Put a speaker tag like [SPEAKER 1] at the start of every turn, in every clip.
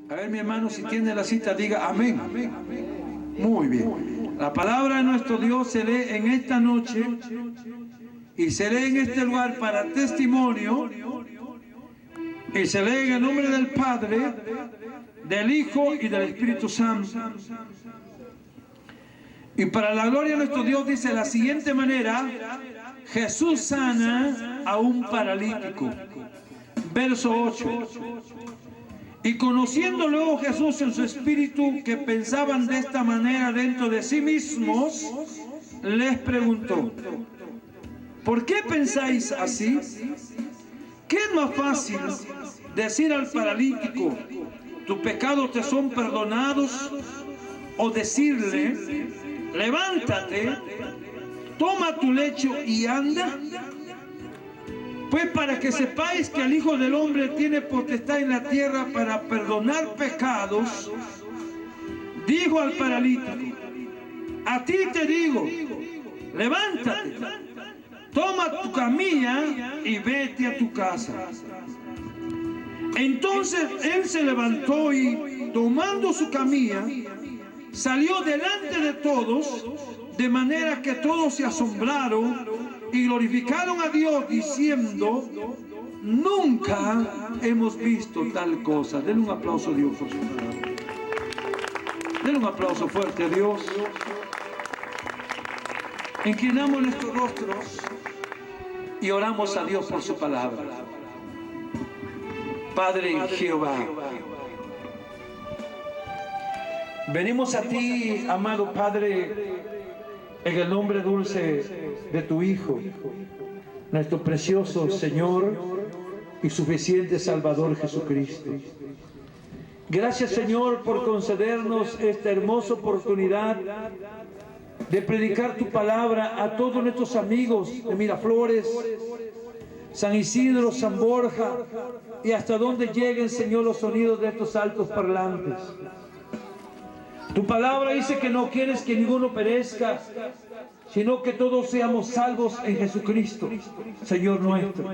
[SPEAKER 1] A ver, mi hermano, si tiene la cita, diga amén. Muy bien. La palabra de nuestro Dios se lee en esta noche y se lee en este lugar para testimonio, y se lee en el nombre del Padre, del Hijo y del Espíritu Santo. Y para la gloria de nuestro Dios dice de la siguiente manera: Jesús sana a un paralítico. Verso 8. Y conociendo luego Jesús en su espíritu que pensaban de esta manera dentro de sí mismos, les preguntó: ¿por qué pensáis así? ¿Qué es más fácil, decir al paralítico, tus pecados te son perdonados, o decirle, levántate, toma tu lecho y anda? Pues para que sepáis que el Hijo del Hombre tiene potestad en la tierra para perdonar pecados, dijo al paralítico: a ti te digo, levántate, toma tu camilla y vete a tu casa. Entonces él se levantó y, tomando su camilla, salió delante de todos, de manera que todos se asombraron y glorificaron a Dios diciendo: nunca hemos visto tal cosa. Denle un aplauso a Dios por su palabra. Denle un aplauso fuerte a Dios. Inclinamos nuestros rostros y oramos a Dios por su palabra. Padre Jehová, venimos a ti, amado Padre, en el nombre dulce de tu Hijo, nuestro precioso Señor y suficiente Salvador Jesucristo. Gracias, Señor, por concedernos esta hermosa oportunidad de predicar tu palabra a todos nuestros amigos de Miraflores, San Isidro, San Borja, y hasta donde lleguen, Señor, los sonidos de estos altos parlantes. Tu palabra dice que no quieres que ninguno perezca, sino que todos seamos salvos en Jesucristo, Señor nuestro.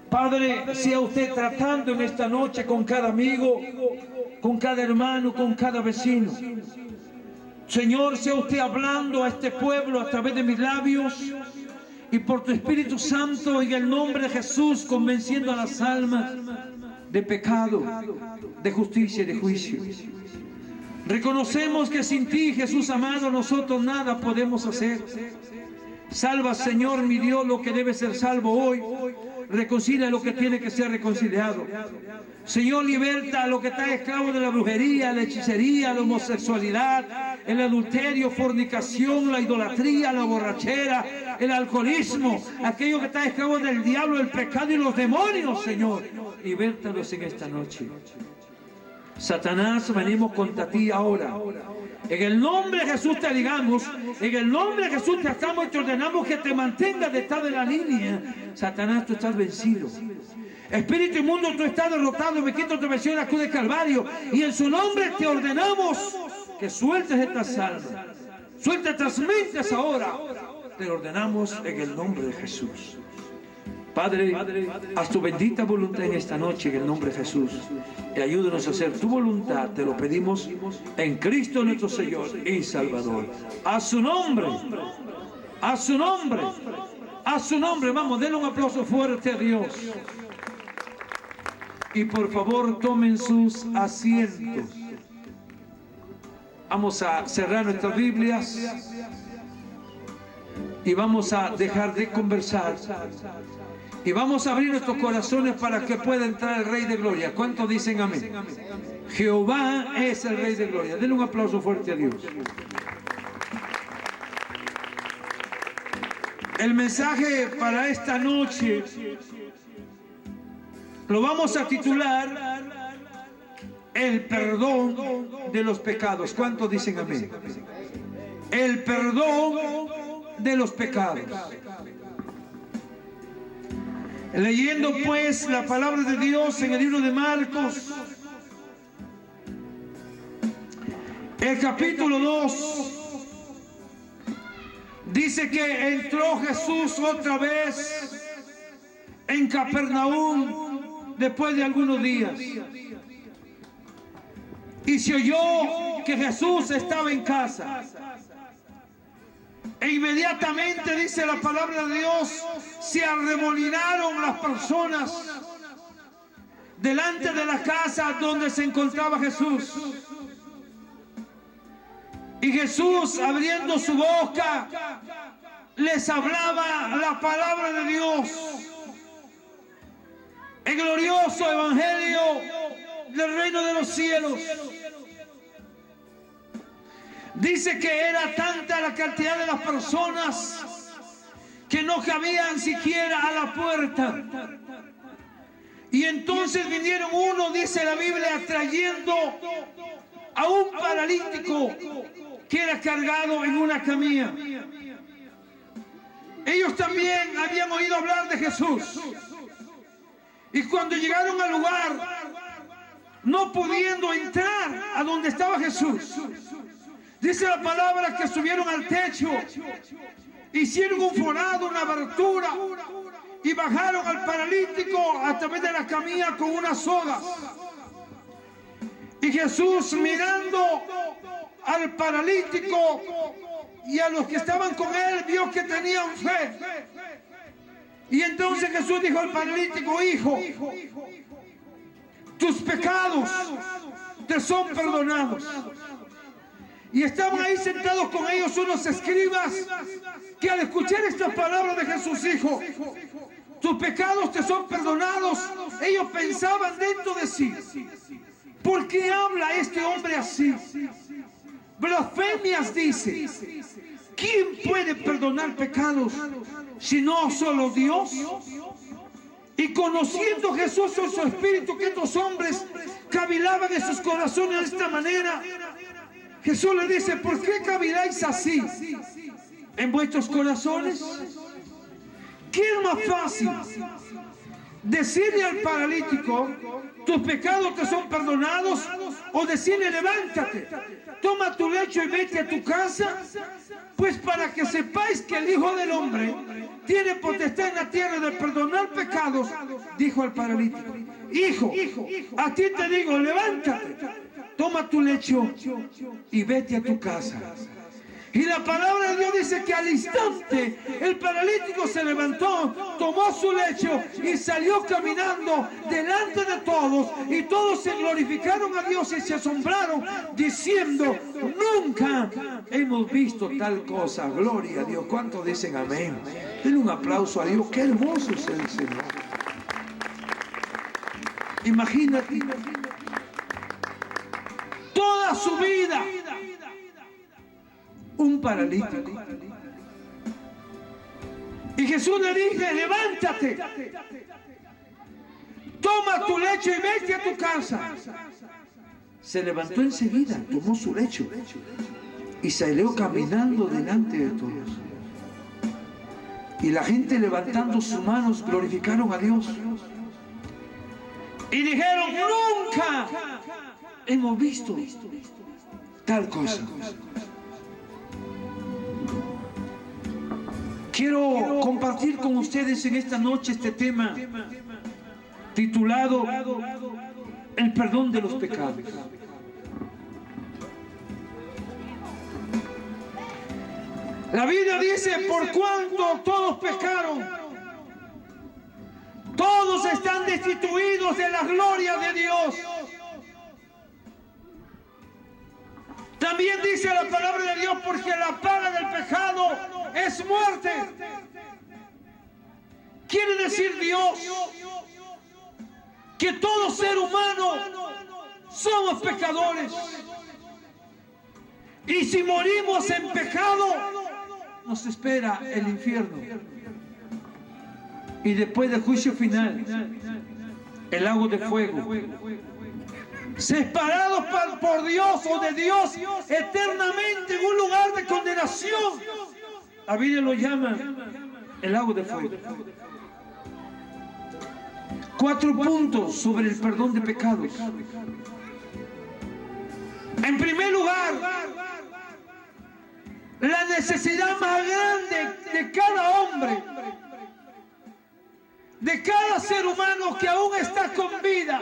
[SPEAKER 1] Padre, sea usted tratando en esta noche con cada amigo, con cada hermano, con cada vecino. Señor, sea usted hablando a este pueblo a través de mis labios, y por tu Espíritu Santo, en el nombre de Jesús, convenciendo a las almas de pecado, de justicia y de juicio. Reconocemos que sin ti, Jesús amado, nosotros nada podemos hacer. Salva, Señor, mi Dios, lo que debe ser salvo hoy. Reconcilia lo que tiene que ser reconciliado. Señor, liberta a lo que está esclavo de la brujería, la hechicería, la homosexualidad, el adulterio, fornicación, la idolatría, la borrachera, el alcoholismo, aquello que está esclavo del diablo, el pecado y los demonios, Señor. Libértalos en esta noche. Satanás, venimos contra ti ahora. En el nombre de Jesús te digamos, en el nombre de Jesús te estamos y te ordenamos que te mantengas detrás de la línea. Satanás, tú estás vencido. Espíritu inmundo, tú estás derrotado. Me quito tu venció en la cruz de Calvario. Y en su nombre te ordenamos que sueltes estas almas. Suelta estas mentes ahora. Te ordenamos en el nombre de Jesús. Padre, haz tu bendita voluntad en esta noche en el nombre de Jesús. Y ayúdanos a hacer tu voluntad. Te lo pedimos en Cristo nuestro Señor y Salvador. A su nombre. A su nombre. A su nombre. Vamos, denle un aplauso fuerte a Dios. Y por favor tomen sus asientos. Vamos a cerrar nuestras Biblias y vamos a dejar de conversar y vamos a abrir nuestros corazones para que pueda entrar el Rey de Gloria. ¿Cuántos dicen amén? Jehová es el Rey de Gloria. Denle un aplauso fuerte a Dios. El mensaje para esta noche lo vamos a titular el perdón de los pecados. ¿Cuántos dicen amén? El perdón de los pecados. Leyendo pues la palabra de Dios en el libro de Marcos, el capítulo 2, dice que entró Jesús otra vez en Capernaum después de algunos días. y se oyó que Jesús estaba en casa. E inmediatamente, dice la palabra de Dios, se arremolinaron las personas delante de la casa donde se encontraba Jesús. Y Jesús, abriendo su boca, les hablaba la palabra de Dios. El glorioso evangelio del reino de los cielos. Dice que era tanta la cantidad de las personas que no cabían siquiera a la puerta. Y entonces vinieron uno, dice la Biblia, trayendo a un paralítico que era cargado en una camilla. Ellos también habían oído hablar de Jesús. Y cuando llegaron al lugar, no pudiendo entrar a donde estaba Jesús, dice la palabra que subieron al techo, hicieron un forado, una abertura, y bajaron al paralítico a través de la camilla con una soga. Y Jesús, mirando al paralítico y a los que estaban con él, vio que tenían fe. Y entonces Jesús dijo al paralítico: hijo, tus pecados te son perdonados. Y estaban ahí sentados con ellos unos escribas que al escuchar estas palabras de Jesús, hijo, tus pecados te son perdonados, ellos pensaban dentro de sí: ¿por qué habla este hombre así? Blasfemias dice. ¿Quién puede perdonar pecados si no solo Dios? Y conociendo Jesús en su espíritu que estos hombres cavilaban en sus corazones de esta manera, Jesús le dice: ¿por qué caviláis así en vuestros corazones? ¿Qué es más fácil? ¿Decirle al paralítico: tus pecados te son perdonados? ¿O decirle: levántate, toma tu lecho y vete a tu casa? Pues para que sepáis que el Hijo del Hombre tiene potestad en la tierra de perdonar pecados, dijo al paralítico: hijo, a ti te digo, levántate, toma tu lecho y vete a tu casa. Y la palabra de Dios dice que al instante el paralítico se levantó, tomó su lecho y salió caminando delante de todos. Y todos se glorificaron a Dios y se asombraron, diciendo: nunca hemos visto tal cosa. Gloria a Dios. ¿Cuántos dicen amén? Denle un aplauso a Dios. Qué hermoso es el Señor. Imagínate toda su vida un paralítico. Y Jesús le dice: levántate, toma tu lecho y vete a tu casa. Se levantó enseguida, tomó su lecho y salió caminando delante de todos. Y la gente, levantando sus manos, glorificaron a Dios y dijeron: nunca hemos visto tal cosa. Quiero compartir con ustedes en esta noche este tema titulado El perdón de los pecados. La Biblia dice: por cuanto todos pecaron, todos están destituidos de la gloria de Dios. También dice la palabra de Dios: porque la paga del pecado es muerte. Quiere decir Dios que todo ser humano somos pecadores. Y si morimos en pecado, nos espera el infierno. Y después del juicio final, el lago de fuego. Separados por Dios o de Dios eternamente en un lugar de condenación. La Biblia lo llama el lago de fuego. 4 puntos sobre el perdón de pecados. En primer lugar, la necesidad más grande de cada hombre, de cada ser humano que aún está con vida,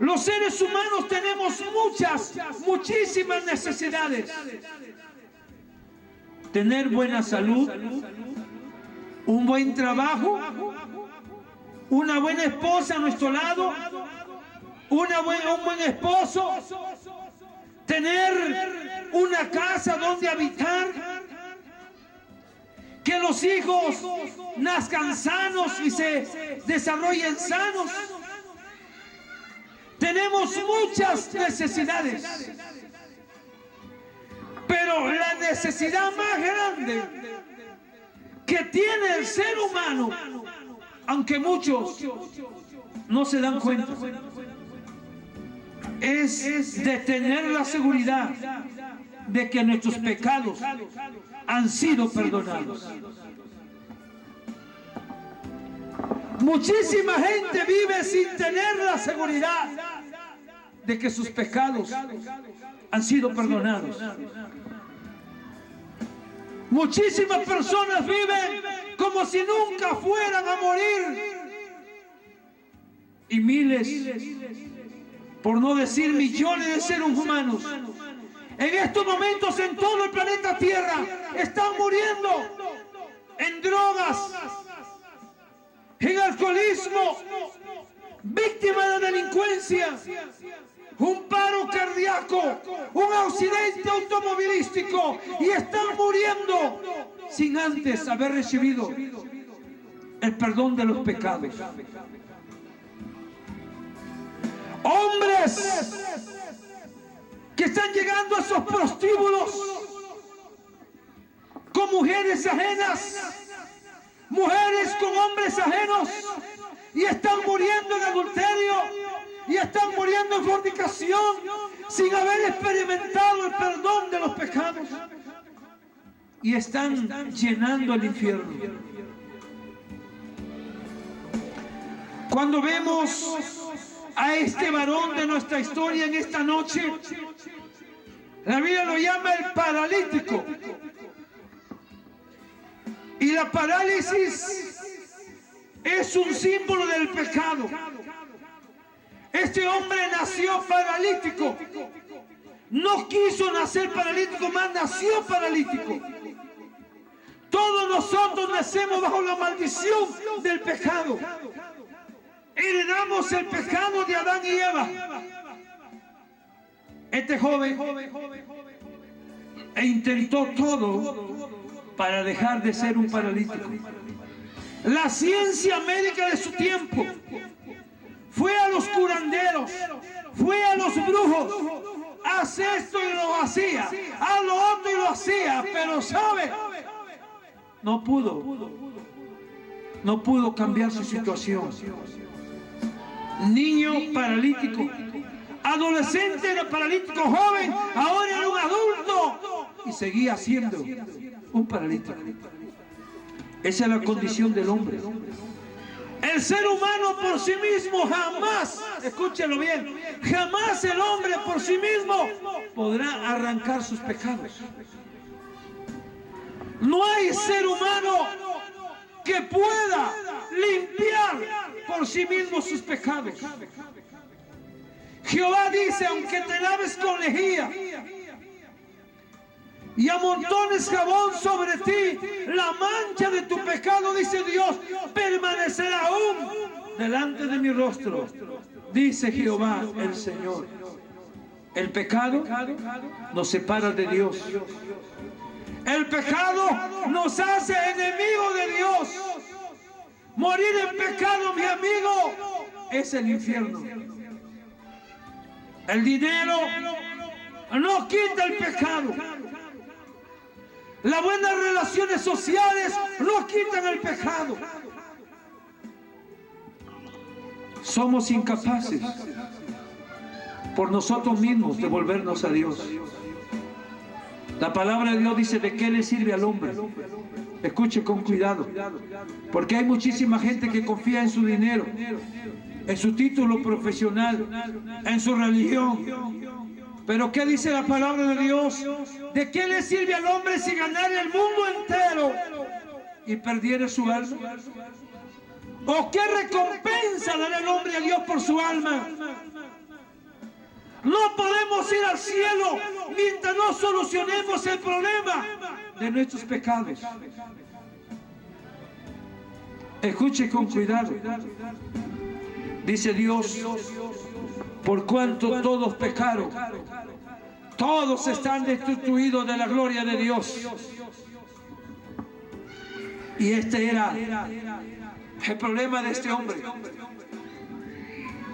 [SPEAKER 1] Los seres humanos tenemos muchísimas necesidades. Tener buena salud, un buen trabajo, una buena esposa a nuestro lado, un buen esposo, tener una casa donde habitar, que los hijos nazcan sanos y se desarrollen sanos. Tenemos muchas necesidades, pero la necesidad más grande que tiene el ser humano, aunque muchos no se dan cuenta, es de tener la seguridad de que nuestros pecados han sido perdonados. Muchísima gente vive sin tener la seguridad de que sus pecados han sido perdonados. Muchísimas personas viven como si nunca fueran a morir. Y miles, por no decir millones de seres humanos, en estos momentos en todo el planeta Tierra están muriendo en drogas, en alcoholismo, víctimas de delincuencia, un paro cardíaco, un accidente automovilístico, y están muriendo sin antes haber recibido el perdón de los pecados. Hombres que están llegando a esos prostíbulos con mujeres ajenas, mujeres con hombres ajenos, y están muriendo en adulterio, y están muriendo en fornicación, sin haber experimentado el perdón de los pecados, y están llenando el infierno. Cuando vemos a este varón de nuestra historia en esta noche, la Biblia lo llama el paralítico. Y la parálisis es un símbolo del pecado. Este hombre nació paralítico. No quiso nacer paralítico, más nació paralítico. Todos nosotros nacemos bajo la maldición del pecado. Heredamos el pecado de Adán y Eva. Este joven intentó todo para dejar de ser un paralítico. La ciencia médica de su tiempo fue a los curanderos, fue a los brujos, haz esto y lo hacía, haz lo otro y lo hacía, pero ¿sabe? No pudo cambiar su situación. Niño paralítico, adolescente era paralítico, joven, ahora era un adulto y seguía siendo un paralítico. Esa es la condición del hombre. El ser humano por sí mismo jamás, escúchelo bien, jamás el hombre por sí mismo podrá arrancar sus pecados. No hay ser humano que pueda limpiar por sí mismo sus pecados. Jehová dice, aunque te laves con lejía y amontones jabón sobre ti, la mancha de tu pecado, dice Dios, permanecerá aún delante de mi rostro, dice Jehová el Señor. El pecado nos separa de Dios. El pecado nos hace enemigos de Dios. Morir en pecado, mi amigo, es el infierno. El dinero no quita el pecado. Las buenas relaciones sociales no quitan el pecado. Somos incapaces por nosotros mismos de volvernos a Dios. La palabra de Dios dice, ¿de qué le sirve al hombre? Escuche con cuidado, porque hay muchísima gente que confía en su dinero, en su título profesional, en su religión. Pero ¿qué dice la palabra de Dios? ¿De qué le sirve al hombre si ganara el mundo entero y perdiera su alma? ¿O qué recompensa dará el hombre a Dios por su alma? No podemos ir al cielo mientras no solucionemos el problema de nuestros pecados. Escuche con cuidado. Dice Dios, por cuanto todos pecaron, todos están destituidos de la gloria de Dios. Y este era el problema de este hombre.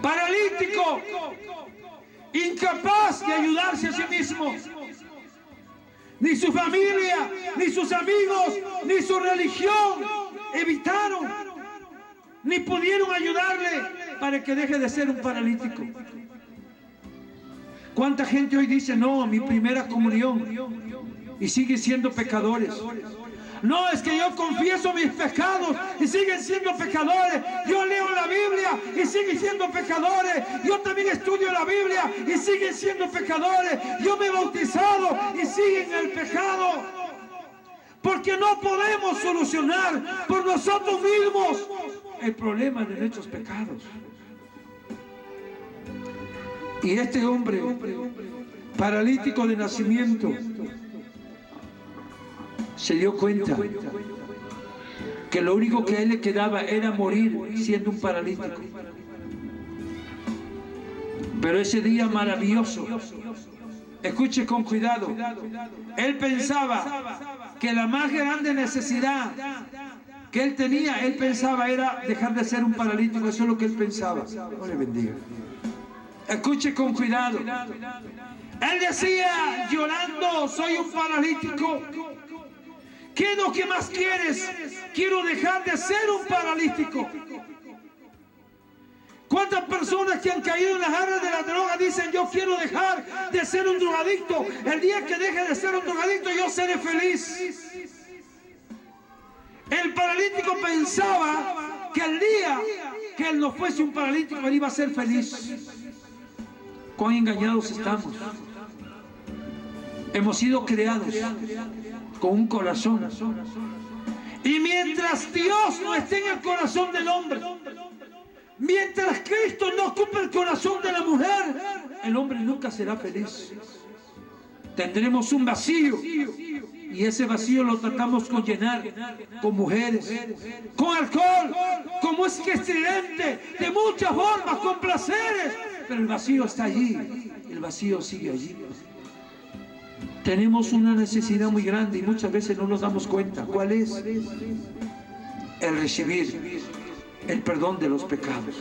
[SPEAKER 1] Paralítico, incapaz de ayudarse a sí mismo. Ni su familia, ni sus amigos, ni su religión evitaron, ni pudieron ayudarle para que deje de ser un paralítico. ¿Cuánta gente hoy dice, no, mi primera comunión, y siguen siendo pecadores? No, es que yo confieso mis pecados y siguen siendo pecadores. Yo leo la Biblia y siguen siendo pecadores. Yo también estudio la Biblia y siguen siendo pecadores. Yo me he bautizado y siguen en el pecado. Porque no podemos solucionar por nosotros mismos el problema de nuestros pecados. Y este hombre, paralítico de nacimiento, se dio cuenta que lo único que a él le quedaba era morir siendo un paralítico. Pero ese día maravilloso, escuche con cuidado, él pensaba que la más grande necesidad que él tenía, él pensaba era dejar de ser un paralítico. Eso es lo que él pensaba. Dios le bendiga. Escuche con cuidado. Él decía llorando, soy un paralítico. ¿Qué es lo que más quieres? Quiero dejar de ser un paralítico. ¿Cuántas personas que han caído en las garras de la droga dicen, yo quiero dejar de ser un drogadicto? El día que deje de ser un drogadicto, yo seré feliz. El paralítico pensaba que el día que él no fuese un paralítico, él iba a ser feliz. ¿Cuán engañados estamos? Hemos sido creados con un corazón. Y mientras Dios no esté en el corazón del hombre, mientras Cristo no ocupe el corazón de la mujer, el hombre nunca será feliz. Tendremos un vacío. Y ese vacío lo tratamos con llenar con mujeres, con alcohol, con música estridente, de muchas formas, con placeres. Pero el vacío está allí. El vacío sigue allí. Tenemos una necesidad muy grande y muchas veces no nos damos cuenta. ¿Cuál es? El recibir el perdón de los pecados.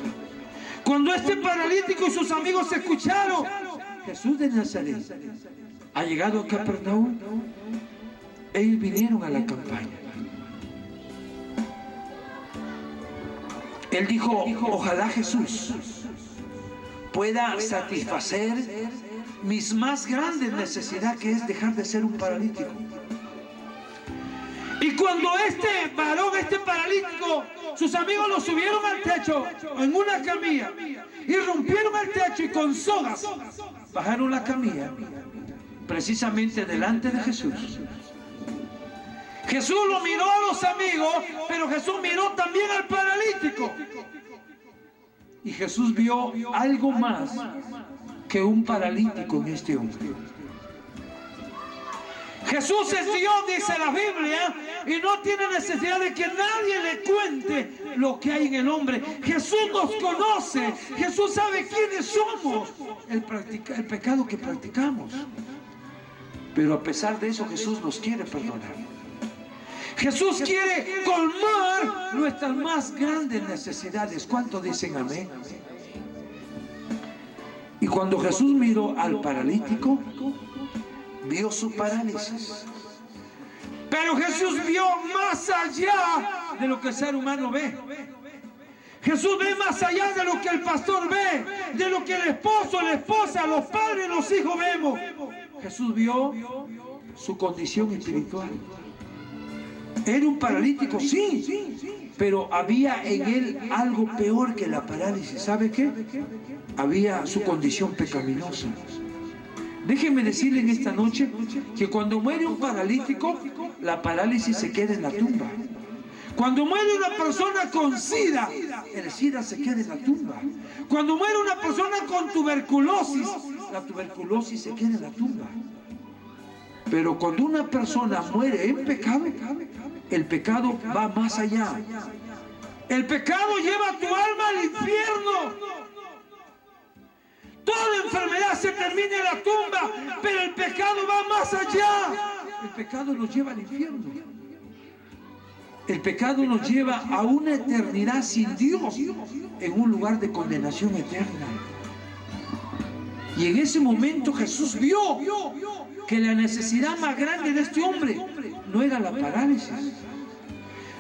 [SPEAKER 1] Cuando este paralítico y sus amigos escucharon, Jesús de Nazaret ha llegado a Capernaum, ellos vinieron a la campaña. Él dijo, ojalá Jesús pueda satisfacer mis más grandes necesidades, que es dejar de ser un paralítico. Y cuando este varón, este paralítico, sus amigos lo subieron al techo en una camilla y rompieron el techo y con sogas bajaron la camilla precisamente delante de Jesús. Jesús lo miró a los amigos, pero Jesús miró también al paralítico. Y Jesús vio algo más que un paralítico en este hombre. Jesús es Dios, dice la Biblia, y no tiene necesidad de que nadie le cuente lo que hay en el hombre. Jesús nos conoce, Jesús sabe quiénes somos, el pecado que practicamos. Pero a pesar de eso, Jesús nos quiere perdonar. Jesús quiere colmar nuestras más grandes necesidades. ¿Cuántos dicen amén? Y cuando Jesús miró al paralítico, vio su parálisis. Pero Jesús vio más allá de lo que el ser humano ve. Jesús ve más allá de lo que el pastor ve, de lo que el esposo, la esposa, los padres, los hijos vemos. Jesús vio su condición espiritual. Era un paralítico, sí, pero había en él algo peor que la parálisis. ¿Sabe qué? Había su condición pecaminosa. Déjenme decirle en esta noche que cuando muere un paralítico, la parálisis se queda en la tumba. Cuando muere una persona con SIDA, el SIDA se queda en la tumba. Cuando muere una persona con tuberculosis, la tuberculosis se queda en la tumba. Pero cuando una persona muere en pecado, el pecado va más allá. El pecado lleva tu alma al infierno. Toda enfermedad se termina en la tumba, pero el pecado va más allá. El pecado nos lleva al infierno. El pecado nos lleva a una eternidad sin Dios, en un lugar de condenación eterna. Y en ese momento Jesús vio que la necesidad más grande de este hombre no era la parálisis.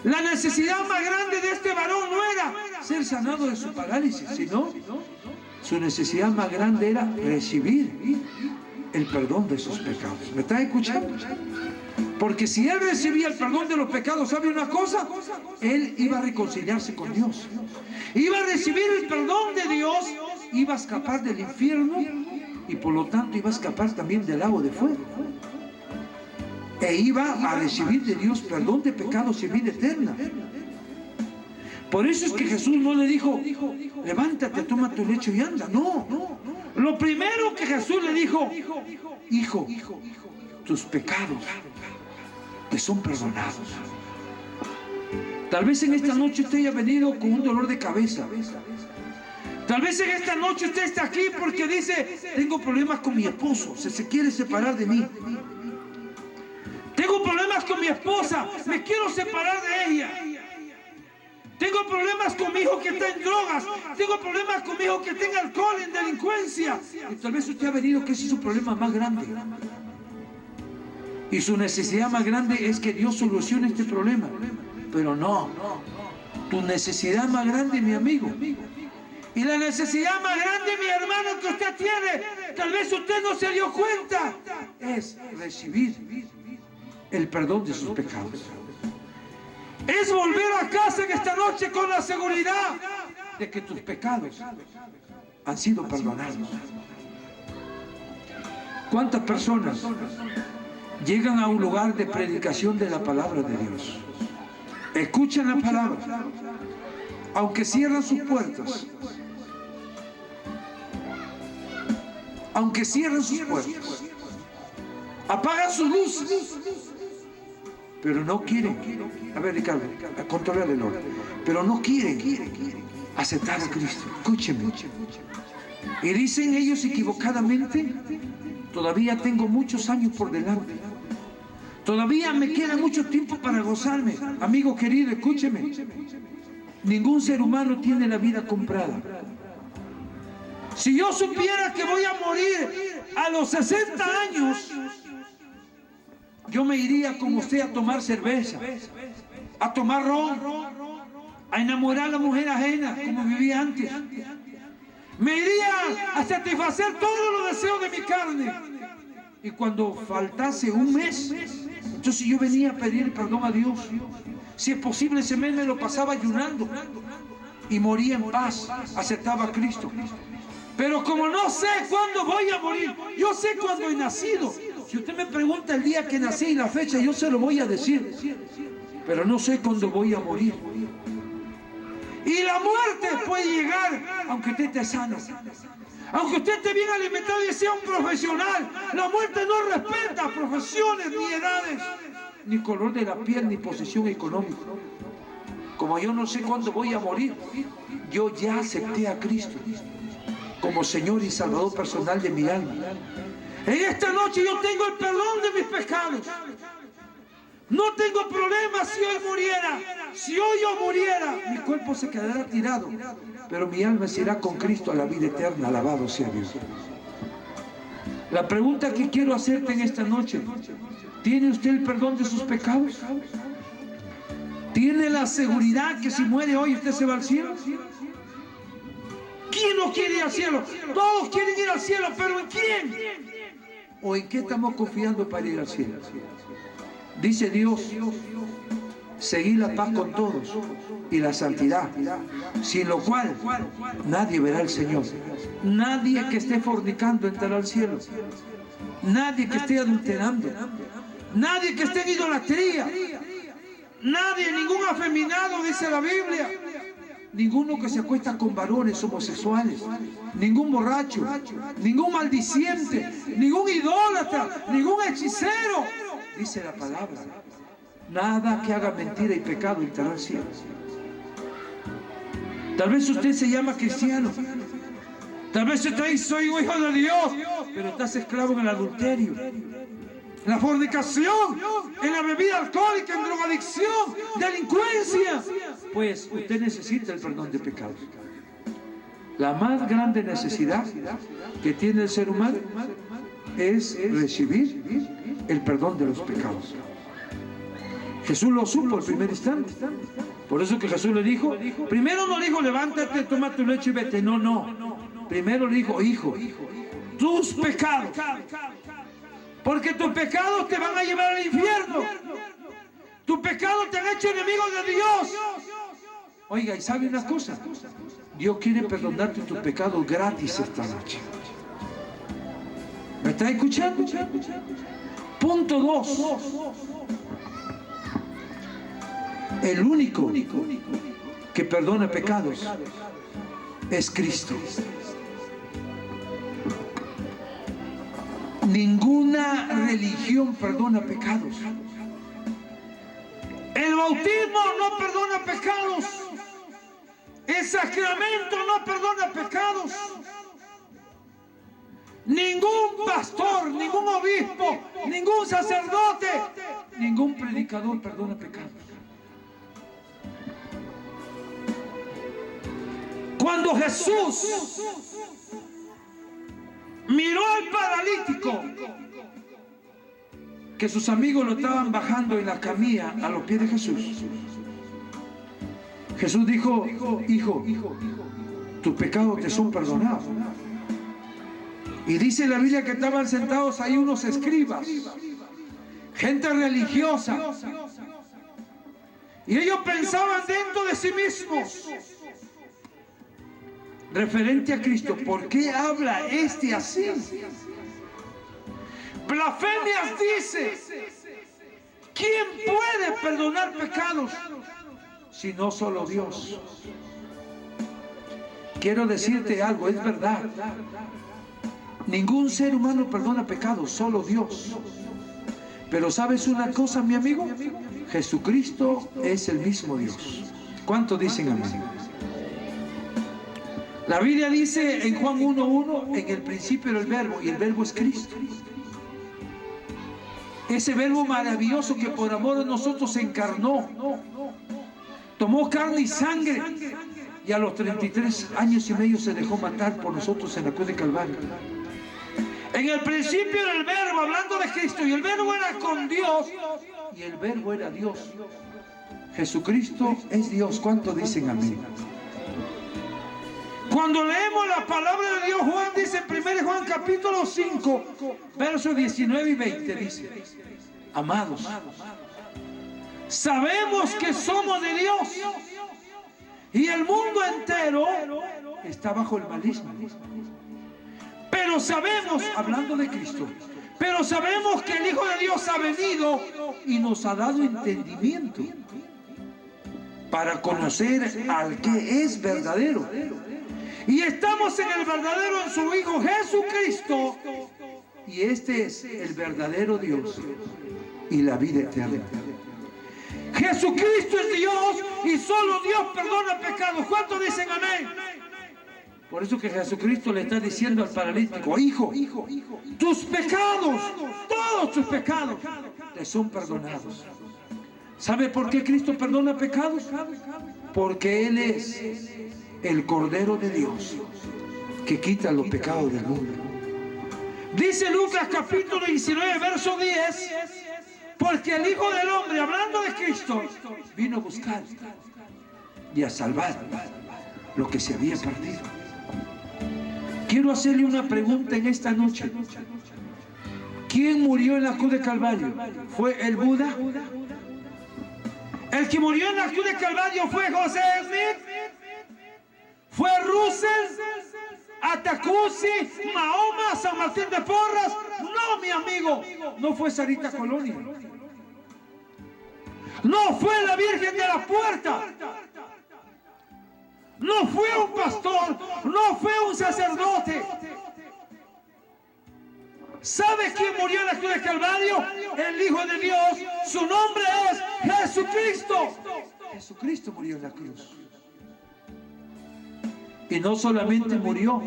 [SPEAKER 1] La necesidad más grande de este varón no era ser sanado de su parálisis, sino su necesidad más grande era recibir el perdón de sus pecados. ¿Me estás escuchando? Porque si él recibía el perdón de los pecados, ¿sabe una cosa? Él iba a reconciliarse con Dios. Iba a recibir el perdón de Dios, iba a escapar del infierno y por lo tanto iba a escapar también del lago de fuego. E iba a recibir de Dios perdón de pecados y vida eterna. Por eso es que Jesús no le dijo, levántate, toma tu lecho y anda. No. Lo primero que Jesús le dijo, hijo, tus pecados te son perdonados. Tal vez en esta noche usted haya venido con un dolor de cabeza. Tal vez en esta noche usted está aquí porque dice, tengo problemas con mi esposo, se quiere separar de mí. Tengo problemas con mi esposa, me quiero separar de ella. Tengo problemas con mi hijo que está en drogas. Tengo problemas con mi hijo que está en alcohol, en delincuencia. Y tal vez usted ha venido que ese es su problema más grande. Y su necesidad más grande es que Dios solucione este problema. Pero no. Tu necesidad más grande, mi amigo. Y la necesidad más grande, mi hermano, que usted tiene, tal vez usted no se dio cuenta, es recibir el perdón de sus pecados. Es volver a casa en esta noche con la seguridad de que tus pecados han sido perdonados. ¿Cuántas personas llegan a un lugar de predicación de la palabra de Dios? Escuchan la palabra, aunque cierran sus puertas, apagan sus luces, pero no quieren, a ver Ricardo, controlar el orden, pero no quieren aceptar a Cristo. Escúcheme. Y dicen ellos equivocadamente, todavía tengo muchos años por delante, todavía me queda mucho tiempo para gozarme. Amigo querido, escúcheme, ningún ser humano tiene la vida comprada. Si yo supiera que voy a morir a los 60 años, yo me iría como usted a tomar cerveza, a tomar ron, a enamorar a la mujer ajena como vivía antes. Me iría a satisfacer todos los deseos de mi carne. Y cuando faltase un mes, entonces yo venía a pedir perdón a Dios. Si es posible, ese mes me lo pasaba ayunando y moría en paz, aceptaba a Cristo. Pero como no sé cuándo voy a morir, yo sé cuándo he nacido. Si usted me pregunta el día que nací y la fecha, yo se lo voy a decir. Pero no sé cuándo voy a morir. Y la muerte puede llegar aunque usted esté sano. Aunque usted esté bien alimentado y sea un profesional, la muerte no respeta profesiones, ni edades, ni color de la piel, ni posición económica. Como yo no sé cuándo voy a morir, yo ya acepté a Cristo como Señor y Salvador personal de mi alma. En esta noche yo tengo el perdón de mis pecados. No tengo problema si hoy muriera. Si hoy yo muriera, mi cuerpo se quedará tirado, pero mi alma se irá con Cristo a la vida eterna. Alabado sea Dios. La pregunta que quiero hacerte en esta noche: ¿tiene usted el perdón de sus pecados? ¿Tiene la seguridad que si muere hoy usted se va al cielo? ¿Quién no quiere ir al cielo? Todos quieren ir al cielo, pero ¿en quién? ¿O en qué estamos confiando para ir al cielo? Dice Dios: seguid la paz con todos y la santidad, sin lo cual nadie verá al Señor. Nadie que esté fornicando entrará al cielo. Nadie que esté adulterando. Nadie que esté en idolatría. Nadie, ningún afeminado, dice la Biblia. ninguno que se acuesta con varones homosexuales, ningún borracho, ningún maldiciente, ningún idólatra, ningún hechicero. Dice la palabra, nada que haga mentira y pecado entrará al cielo. Tal vez usted se llama cristiano, tal vez usted dice, soy un hijo de Dios, pero estás esclavo en el adulterio, en la fornicación, en la bebida alcohólica, en drogadicción, delincuencia. Pues usted necesita el perdón de pecados. La más grande necesidad que tiene el ser humano es recibir el perdón de los pecados. Jesús lo supo al primer instante. Por eso que Jesús le dijo, primero no le dijo, levántate, toma tu leche y vete. No. Primero le dijo, hijo, tus pecados. Porque tus pecados te van a llevar al infierno. Tus pecados te han hecho enemigo de Dios. Oiga, y sabe una cosa, Dios quiere perdonarte tus pecados gratis esta noche. ¿Me está escuchando? Punto 2. El único que perdona pecados es Cristo. Ninguna religión perdona pecados. El bautismo no perdona pecados. El sacramento no perdona pecados. Ningún pastor, ningún obispo, ningún sacerdote, ningún predicador perdona pecados. Cuando Jesús miró al paralítico, que sus amigos lo estaban bajando en la camilla a los pies de Jesús, Jesús dijo, hijo, tus pecados te son perdonados. Y dice la Biblia que estaban sentados ahí unos escribas, gente religiosa, y ellos pensaban dentro de sí mismos, referente a Cristo, ¿por qué habla este así? Blasfemias dice, ¿quién puede perdonar pecados si no solo Dios? Quiero decirte algo, es verdad. Ningún ser humano perdona pecados, solo Dios. Pero ¿sabes una cosa, mi amigo? Jesucristo es el mismo Dios. ¿Cuántos dicen amén? La Biblia dice en Juan 1:1, en el principio era el verbo, y el verbo es Cristo. Ese verbo maravilloso que por amor a nosotros se encarnó, tomó carne y sangre, y a los 33 años y medio se dejó matar por nosotros en la cruz de Calvario. En el principio era el verbo, hablando de Cristo, y el verbo era con Dios, y el verbo era Dios. Jesucristo es Dios. ¿Cuántos dicen amén? Cuando leemos la palabra de Dios, Juan dice en 1 Juan capítulo 5, versos 19 y 20, dice, amados, sabemos que somos de Dios y el mundo entero está bajo el maligno. Pero sabemos, hablando de Cristo, pero sabemos que el Hijo de Dios ha venido y nos ha dado entendimiento para conocer al que es verdadero. Y estamos en el verdadero, en su Hijo Jesucristo. Y este es el verdadero Dios y la vida eterna. Jesucristo es Dios y solo Dios perdona pecados. ¿Cuántos dicen amén? Por eso que Jesucristo le está diciendo al paralítico, hijo, tus pecados, todos tus pecados, te son perdonados. ¿Sabe por qué Cristo perdona pecados? Porque Él es el Cordero de Dios que quita los pecados del mundo. Dice Lucas capítulo 19, verso 10, porque el Hijo del Hombre, hablando de Cristo, vino a buscar y a salvar lo que se había perdido. Quiero hacerle una pregunta en esta noche. ¿Quién murió en la cruz de Calvario? ¿Fue el Buda? El que murió en la cruz de Calvario fue José Smith, fue Russell, Atacusi, Mahoma, San Martín de Porras. No, mi amigo, no fue Sarita Colonia, no fue la Virgen de la Puerta, no fue un pastor, no fue un sacerdote. ¿Sabe quién murió en la cruz de Calvario? El Hijo de Dios. Su nombre es Jesucristo. Jesucristo murió en la cruz. Y no solamente murió,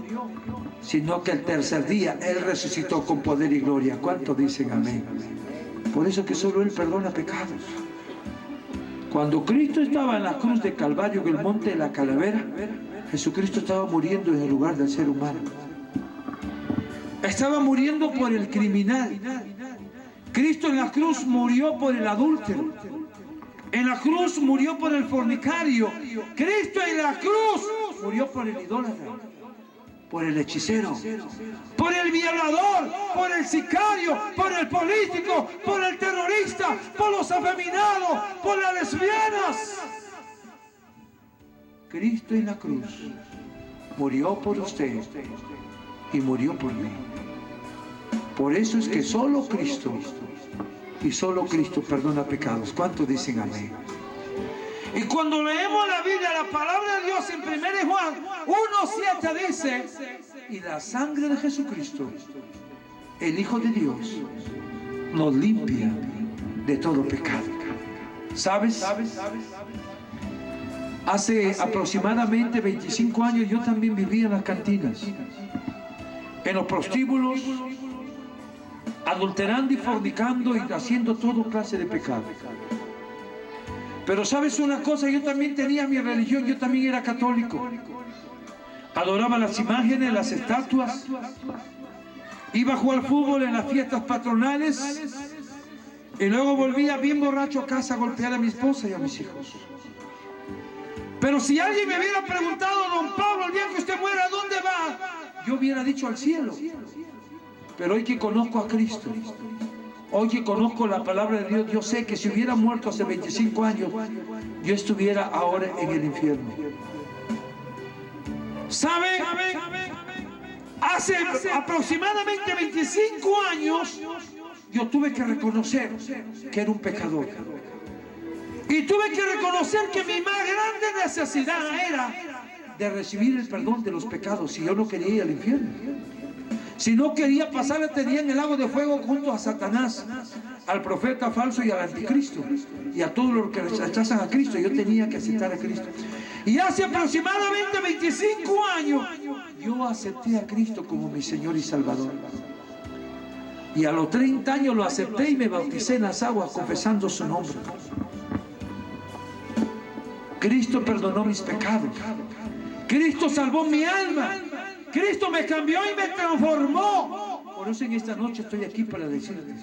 [SPEAKER 1] sino que el tercer día Él resucitó con poder y gloria. ¿Cuántos dicen amén? Por eso que solo Él perdona pecados. Cuando Cristo estaba en la cruz de Calvario, en el monte de la calavera, Jesucristo estaba muriendo en el lugar del ser humano. Estaba muriendo por el criminal. Cristo en la cruz murió por el adúltero. En la cruz murió por el fornicario. Cristo en la cruz murió por el idólatra, por el hechicero, por el violador, por el sicario, por el político, por el terrorista, por los afeminados, por las lesbianas. Cristo en la cruz murió por usted y murió por mí. Por eso es que solo Cristo y solo Cristo perdona pecados. ¿Cuántos dicen amén? Y cuando leemos la Biblia, la palabra de Dios en 1 Juan 1:7 dice: y la sangre de Jesucristo, el Hijo de Dios, nos limpia de todo pecado. ¿Sabes? Hace aproximadamente 25 años yo también vivía en las cantinas, en los prostíbulos, adulterando y fornicando y haciendo toda clase de pecado. Pero ¿sabes una cosa? Yo también tenía mi religión, yo también era católico. Adoraba las imágenes, las estatuas. Iba a jugar fútbol en las fiestas patronales. Y luego volvía bien borracho a casa a golpear a mi esposa y a mis hijos. Pero si alguien me hubiera preguntado: don Pablo, el día que usted muera, ¿a dónde va? Yo hubiera dicho: al cielo. Pero hoy que conozco a Cristo, hoy que conozco la palabra de Dios, yo sé que si hubiera muerto hace 25 años, yo estuviera ahora en el infierno. ¿Sabe? Hace aproximadamente 25 años, yo tuve que reconocer que era un pecador. Y tuve que reconocer que mi más grande necesidad era de recibir el perdón de los pecados si yo no quería ir al infierno. Si no quería pasar la eternidad en el lago de fuego junto a Satanás, al profeta falso y al anticristo, y a todos los que rechazan a Cristo, yo tenía que aceptar a Cristo. Y hace aproximadamente 25 años, yo acepté a Cristo como mi Señor y Salvador. Y a los 30 años lo acepté y me bauticé en las aguas confesando su nombre. Cristo perdonó mis pecados. Cristo salvó mi alma. Cristo me cambió y me transformó. Por eso en esta noche estoy aquí para decirle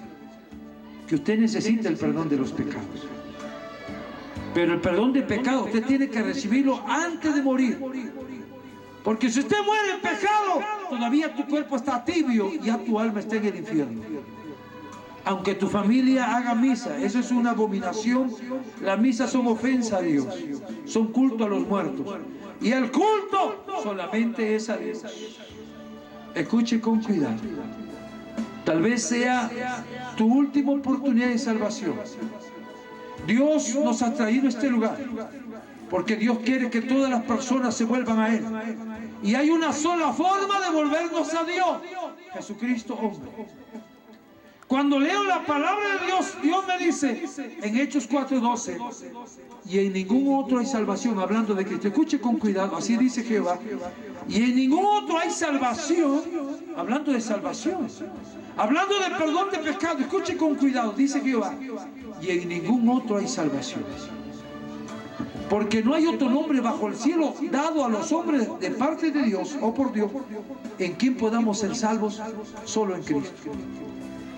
[SPEAKER 1] que usted necesita el perdón de los pecados. Pero el perdón de pecados usted tiene que recibirlo antes de morir. Porque si usted muere en pecado, todavía tu cuerpo está tibio y ya tu alma está en el infierno. Aunque tu familia haga misa, eso es una abominación. Las misas son ofensa a Dios, son culto a los muertos. Y el culto solamente es a Dios. Escuche con cuidado. Tal vez sea tu última oportunidad de salvación. Dios nos ha traído a este lugar porque Dios quiere que todas las personas se vuelvan a Él. Y hay una sola forma de volvernos a Dios: Jesucristo hombre. Cuando leo la palabra de Dios, Dios me dice en Hechos 4:12: y en ningún otro hay salvación, hablando de Cristo. Escuche con cuidado, así dice Jehová. Y en ningún otro hay salvación, hablando de salvación, hablando de perdón de pecado. Escuche con cuidado, dice Jehová. Y en ningún otro hay salvación, porque no hay otro nombre bajo el cielo dado a los hombres de parte de Dios o por Dios en quien podamos ser salvos, solo en Cristo.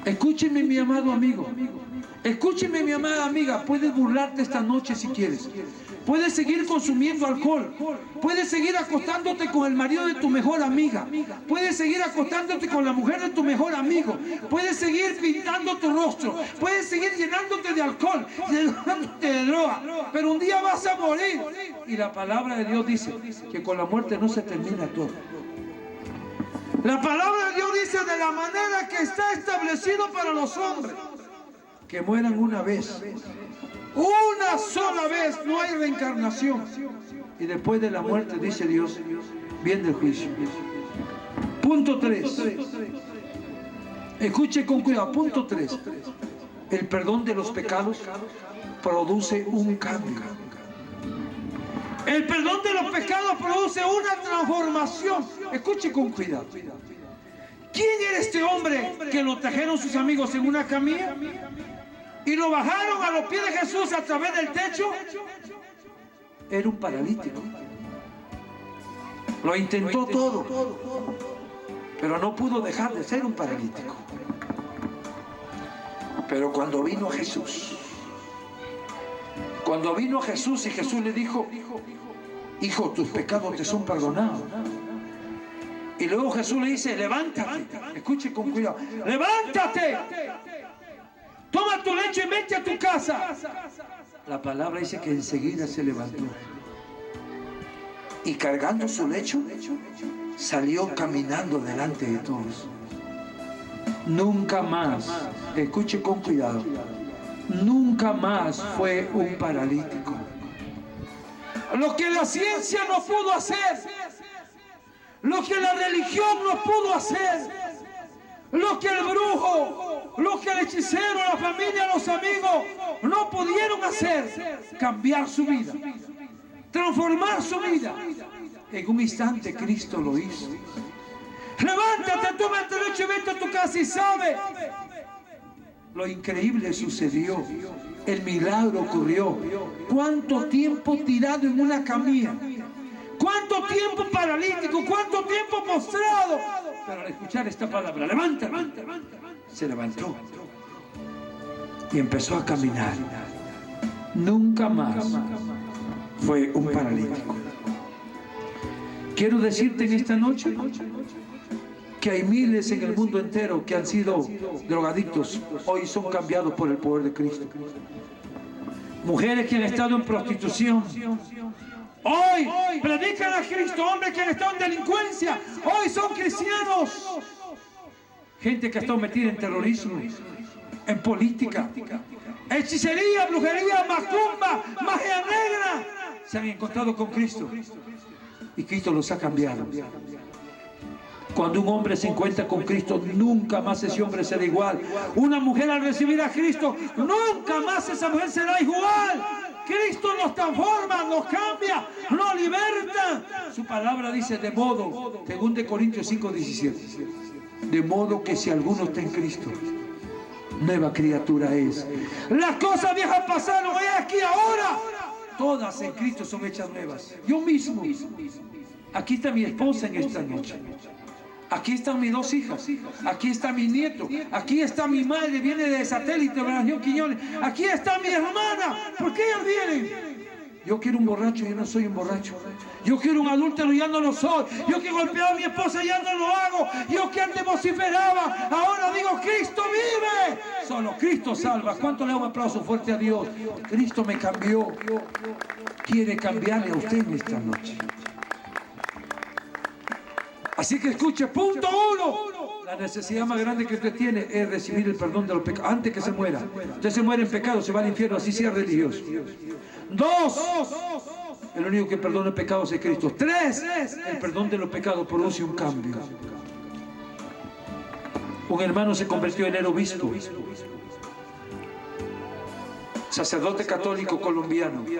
[SPEAKER 1] Escúcheme, mi amado amigo. Escúcheme, mi amada amiga. Puedes burlarte esta noche si quieres. Puedes seguir consumiendo alcohol. Puedes seguir acostándote con el marido de tu mejor amiga. Puedes seguir acostándote con la mujer de tu mejor amigo. Puedes seguir pintando tu rostro. Puedes seguir llenándote de alcohol, llenándote de droga. Pero un día vas a morir. Y la palabra de Dios dice que con la muerte no se termina todo. La palabra de Dios dice: de la manera que está establecido para los hombres, que mueran una vez. Una sola vez, no hay reencarnación. Y después de la muerte, dice Dios, viene el juicio. Punto 3. Escuche con cuidado. Punto 3. El perdón de los pecados produce un cambio. El perdón de los pecados produce una transformación. Escuche con cuidado. ¿Quién era este hombre que lo trajeron sus amigos en una camilla y lo bajaron a los pies de Jesús a través del techo? Era un paralítico. Lo intentó todo, pero no pudo dejar de ser un paralítico. Pero cuando vino Jesús y Jesús le dijo, hijo, tus pecados te son perdonados. Y luego Jesús le dice, levántate. Escuche con cuidado. Levántate. Toma tu lecho y vete a tu casa. La palabra dice que enseguida se levantó. Y cargando su lecho, salió caminando delante de todos. Nunca más, escuche con cuidado, nunca más fue un paralítico. Lo que la ciencia no pudo hacer, lo que la religión no pudo hacer, lo que el brujo, lo que el hechicero, la familia, los amigos no pudieron hacer, cambiar su vida, transformar su vida. En un instante Cristo lo hizo. Levántate, toma el lecho y vete a tu casa. Y sabe, lo increíble sucedió. El milagro ocurrió. ¿Cuánto tiempo tirado en una camilla? ¿Cuánto tiempo paralítico? ¿Cuánto tiempo postrado? Pero al escuchar esta palabra, levanta, se levantó y empezó a caminar. Nunca más fue un paralítico. Quiero decirte en esta noche que hay miles en el mundo entero que han sido drogadictos, hoy son cambiados por el poder de Cristo. Mujeres que han estado en prostitución, hoy predican a Cristo. Hombres que han estado en delincuencia, hoy son cristianos. Gente que ha estado metida en terrorismo, en política, hechicería, brujería, macumba, magia negra, se han encontrado con Cristo y Cristo los ha cambiado. Cuando un hombre se encuentra con Cristo, nunca más ese hombre será igual. Una mujer al recibir a Cristo, nunca más esa mujer será igual. Cristo nos transforma, nos cambia, nos liberta. Su palabra dice de modo, 2 Corintios 5:17, de modo que si alguno está en Cristo, nueva criatura es. Las cosas viejas pasaron, he aquí ahora. Todas en Cristo son hechas nuevas. Yo mismo. Aquí está mi esposa en esta noche. Aquí están mis 2 hijas. Aquí está mi nieto. Aquí está mi madre, viene de satélite, de la región Quiñones. Aquí está mi hermana. ¿Por qué ellas vienen? Yo quiero un borracho, yo no soy un borracho. Yo quiero un adúltero, ya no lo soy. Yo que golpeaba a mi esposa, ya no lo hago. Yo que antes vociferaba, ahora digo, Cristo vive. Solo Cristo salva. ¿Cuánto le hago un aplauso fuerte a Dios? Cristo me cambió. Quiere cambiarle a usted en esta noche. Así que escuche, punto 1. La necesidad más grande que usted tiene es recibir el perdón de los pecados. Antes que se muera. Usted se muere en pecado, se va al infierno, así sea religioso. 2. El único que perdona pecados es Cristo. 3. El perdón de los pecados produce un cambio. Un hermano se convirtió en el obispo, sacerdote católico colombiano. Me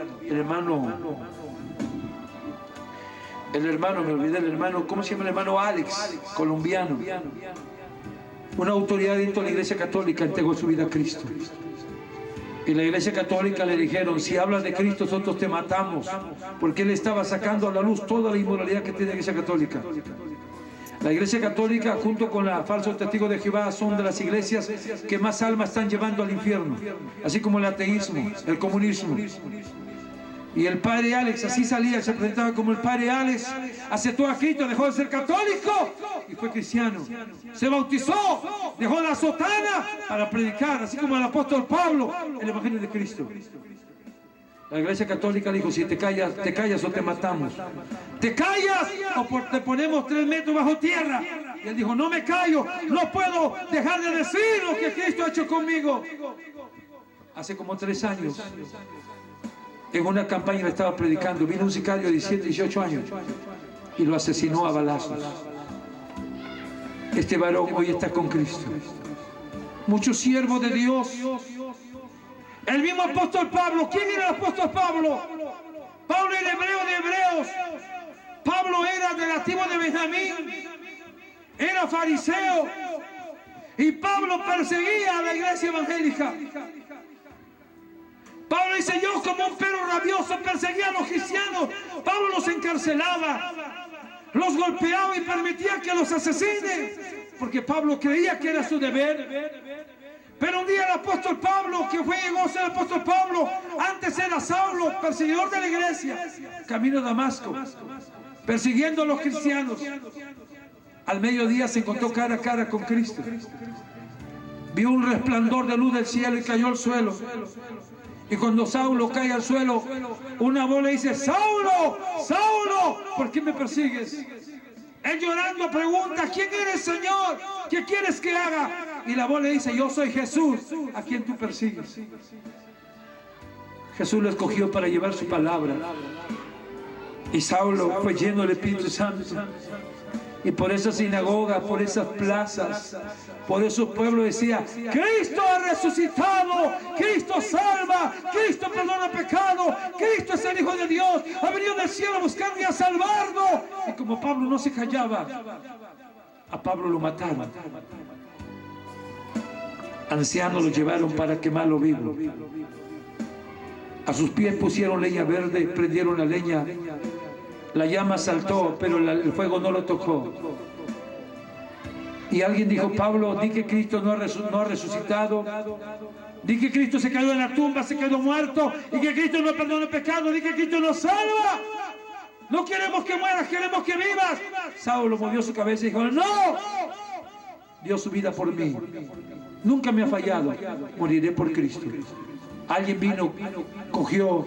[SPEAKER 1] olvidé el hermano, ¿cómo se llama el hermano? Alex, colombiano. Una autoridad dentro de la Iglesia Católica entregó su vida a Cristo. Y la Iglesia Católica le dijeron, si hablas de Cristo nosotros te matamos, porque él estaba sacando a la luz toda la inmoralidad que tiene la Iglesia Católica. La Iglesia Católica junto con los falsos testigos de Jehová son de las iglesias que más almas están llevando al infierno, así como el ateísmo, el comunismo. Y el padre Alex así salía, se presentaba como el padre Alex, aceptó a Cristo, dejó de ser católico y fue cristiano. Se bautizó, dejó la sotana para predicar, así como el apóstol Pablo, el evangelio de Cristo. La Iglesia Católica dijo, si te callas o te matamos. Te callas o te ponemos 3 metros bajo tierra. Y él dijo, no me callo, no puedo dejar de decir lo que Cristo ha hecho conmigo. Hace como 3 años En una campaña le estaba predicando, vino un sicario de 17, 18 años y lo asesinó a balazos. Este varón hoy está con Cristo. Muchos siervos de Dios. El mismo apóstol Pablo. ¿Quién era el apóstol Pablo? Pablo era hebreo de hebreos. Pablo era de la tribu de Benjamín. Era fariseo. Y Pablo perseguía a la iglesia evangélica. Pablo dice, yo como un perro rabioso perseguía a los cristianos. Pablo los encarcelaba, los golpeaba y permitía que los asesinen, porque Pablo creía que era su deber. Pero un día el apóstol Pablo, que llegó a ser el apóstol Pablo, antes era Saulo, perseguidor de la iglesia, camino a Damasco, persiguiendo a los cristianos. Al mediodía se encontró cara a cara con Cristo. Vio un resplandor de luz del cielo y cayó al suelo. Y cuando Saulo cae al suelo, una voz le dice, Saulo, Saulo, ¿por qué me persigues? Él llorando pregunta, ¿quién eres, Señor? ¿Qué quieres que haga? Y la voz le dice, yo soy Jesús, a quien tú persigues. Jesús lo escogió para llevar su palabra. Y Saulo fue lleno del Espíritu Santo. Y por esas sinagogas, por esas plazas, por esos pueblos decía, Cristo ha resucitado, Cristo salva, Cristo perdona pecado, Cristo es el Hijo de Dios, ha venido del cielo a buscarme y a salvarnos. Y como Pablo no se callaba, a Pablo lo mataron. Ancianos lo llevaron para quemarlo vivo. A sus pies pusieron leña verde, prendieron la leña. La llama saltó, pero el fuego no lo tocó. Y alguien dijo, Pablo, di que Cristo no ha resucitado. Di que Cristo se cayó en la tumba, se quedó muerto. Y que Cristo no perdona el pecado. Di que Cristo nos salva. No queremos que mueras, queremos que vivas. Saulo movió su cabeza y dijo, no. Dio su vida por mí. Nunca me ha fallado. Moriré por Cristo. Alguien vino, cogió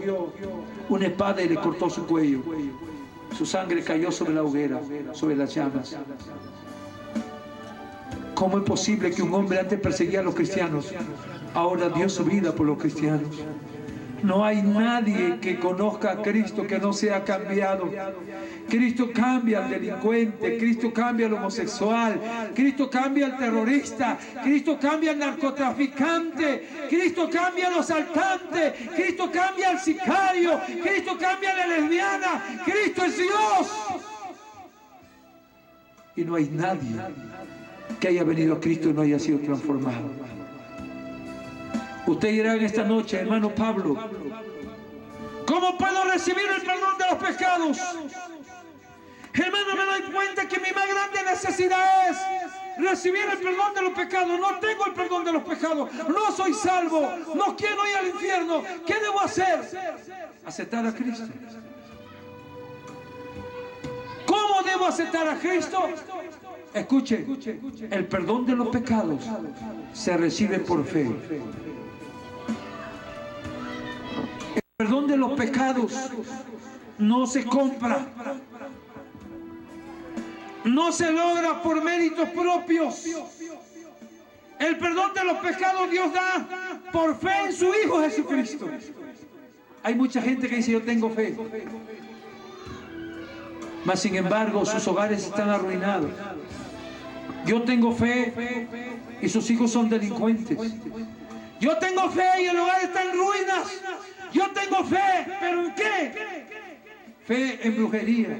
[SPEAKER 1] una espada y le cortó su cuello. Su sangre cayó sobre la hoguera, sobre las llamas. ¿Cómo es posible que un hombre antes perseguía a los cristianos, ahora dio su vida por los cristianos? No hay nadie que conozca a Cristo que no sea cambiado. Cristo cambia al delincuente, Cristo cambia al homosexual, Cristo cambia al terrorista, Cristo cambia al narcotraficante, Cristo cambia al asaltante, Cristo cambia al sicario, Cristo cambia a la lesbiana. Cristo es Dios. Y no hay nadie que haya venido a Cristo y no haya sido transformado. Usted dirá en esta noche, hermano Pablo, ¿cómo puedo recibir el perdón de los pecados? Hermano, me doy cuenta que mi más grande necesidad es recibir el perdón de los pecados. No tengo el perdón de los pecados. No soy salvo. No quiero ir al infierno. ¿Qué debo hacer? Aceptar a Cristo. ¿Cómo debo aceptar a Cristo? Escuche, el perdón de los pecados se recibe por fe. El perdón de los pecados no se compra. No se logra por méritos propios. El perdón de los pecados Dios da por fe en su Hijo Jesucristo. Hay mucha gente que dice, yo tengo fe. Mas sin embargo, sus hogares están arruinados. Yo tengo fe y sus hijos son delincuentes. Yo tengo fe y el hogar está en ruinas. Yo tengo fe, ¿pero en qué? Fe en brujería,